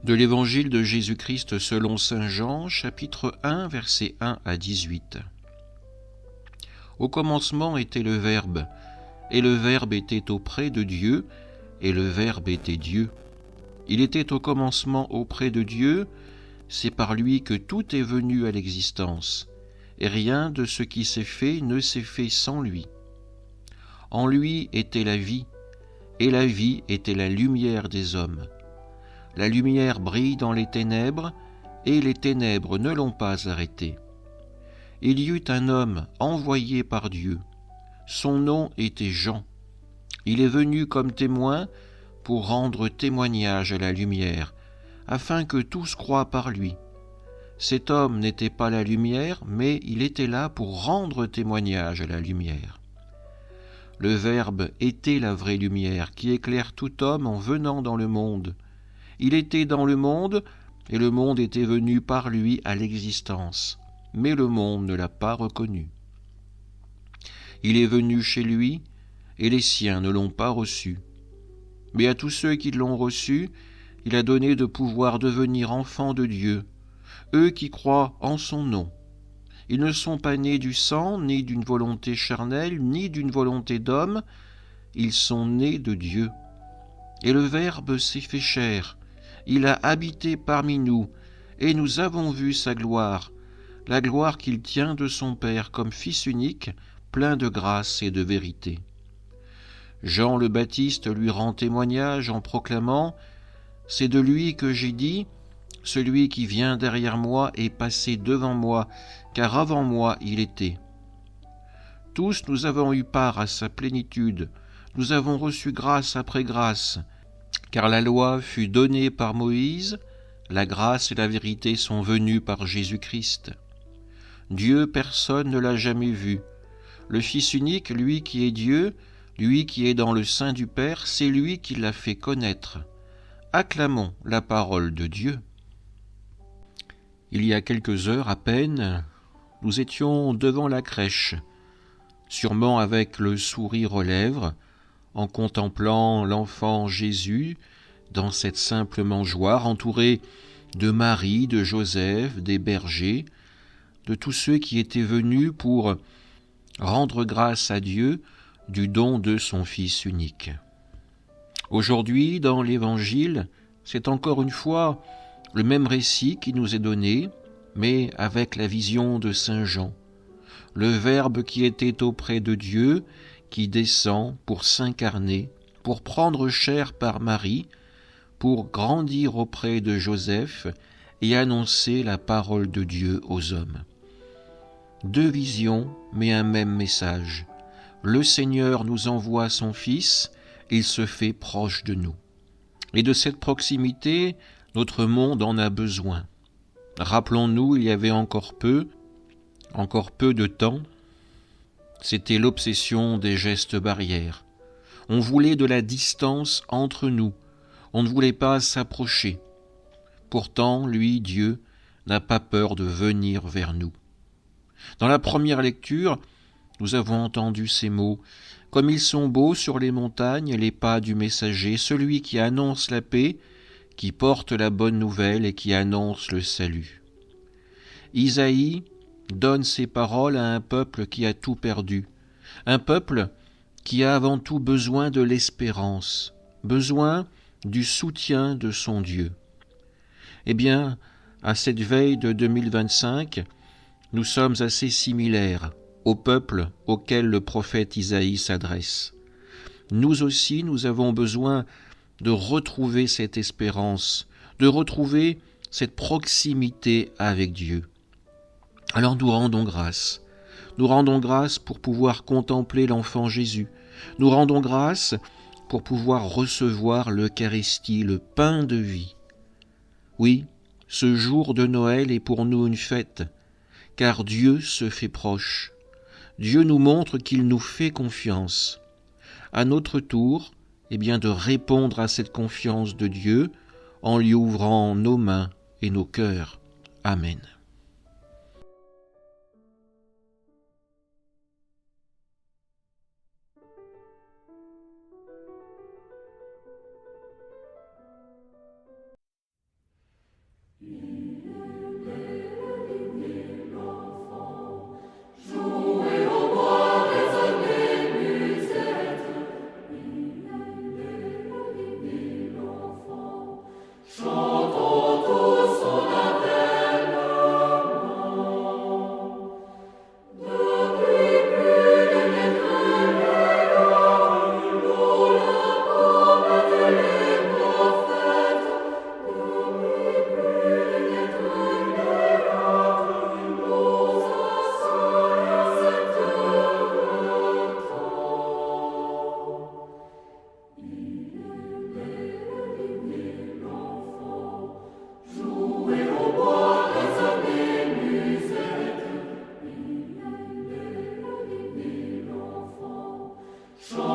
De l'Évangile de Jésus-Christ selon saint Jean, chapitre 1, versets 1 à 18. Au commencement était le Verbe, et le Verbe était auprès de Dieu, et le Verbe était Dieu. Il était au commencement auprès de Dieu, c'est par lui que tout est venu à l'existence, et rien de ce qui s'est fait ne s'est fait sans lui. En lui était la vie, et la vie était la lumière des hommes. La lumière brille dans les ténèbres, et les ténèbres ne l'ont pas arrêtée. Il y eut un homme envoyé par Dieu. Son nom était Jean. Il est venu comme témoin pour rendre témoignage à la lumière, afin que tous croient par lui. Cet homme n'était pas la lumière, mais il était là pour rendre témoignage à la lumière. Le Verbe était la vraie lumière qui éclaire tout homme en venant dans le monde. Il était dans le monde, et le monde était venu par lui à l'existence, mais le monde ne l'a pas reconnu. Il est venu chez lui, et les siens ne l'ont pas reçu. Mais à tous ceux qui l'ont reçu, il a donné de pouvoir devenir enfants de Dieu, eux qui croient en son nom. Ils ne sont pas nés du sang, ni d'une volonté charnelle, ni d'une volonté d'homme, ils sont nés de Dieu. Et le Verbe s'est fait chair, il a habité parmi nous, et nous avons vu sa gloire, la gloire qu'il tient de son Père comme Fils unique, plein de grâce et de vérité. Jean le Baptiste lui rend témoignage en proclamant « C'est de lui que j'ai dit, celui qui vient derrière moi est passé devant moi, car avant moi il était. » Tous nous avons eu part à sa plénitude, nous avons reçu grâce après grâce, car la loi fut donnée par Moïse, la grâce et la vérité sont venues par Jésus-Christ. Dieu, personne ne l'a jamais vu. Le Fils unique, lui qui est Dieu, lui qui est dans le sein du Père, c'est lui qui l'a fait connaître. Acclamons la parole de Dieu. Il y a quelques heures à peine, nous étions devant la crèche, sûrement avec le sourire aux lèvres, en contemplant l'enfant Jésus dans cette simple mangeoire, entouré de Marie, de Joseph, des bergers, de tous ceux qui étaient venus pour rendre grâce à Dieu du don de son Fils unique. Aujourd'hui, dans l'Évangile, c'est encore une fois le même récit qui nous est donné, mais avec la vision de saint Jean. Le Verbe qui était auprès de Dieu, qui descend pour s'incarner, pour prendre chair par Marie, pour grandir auprès de Joseph et annoncer la parole de Dieu aux hommes. Deux visions, mais un même message. Le Seigneur nous envoie son Fils, il se fait proche de nous. Et de cette proximité, notre monde en a besoin. Rappelons-nous, il y avait encore peu de temps, c'était l'obsession des gestes barrières. On voulait de la distance entre nous, on ne voulait pas s'approcher. Pourtant, lui, Dieu, n'a pas peur de venir vers nous. Dans la première lecture, nous avons entendu ces mots « Comme ils sont beaux sur les montagnes les pas du messager, celui qui annonce la paix, qui porte la bonne nouvelle et qui annonce le salut. » Isaïe donne ces paroles à un peuple qui a tout perdu, un peuple qui a avant tout besoin de l'espérance, besoin du soutien de son Dieu. Eh bien, à cette veille de 2025, nous sommes assez similaires au peuple auquel le prophète Isaïe s'adresse. Nous aussi, nous avons besoin de retrouver cette espérance, de retrouver cette proximité avec Dieu. Alors nous rendons grâce. Nous rendons grâce pour pouvoir contempler l'enfant Jésus. Nous rendons grâce pour pouvoir recevoir l'Eucharistie, le pain de vie. Oui, ce jour de Noël est pour nous une fête, car Dieu se fait proche. Dieu nous montre qu'il nous fait confiance. À notre tour, de répondre à cette confiance de Dieu en lui ouvrant nos mains et nos cœurs. Amen. Sois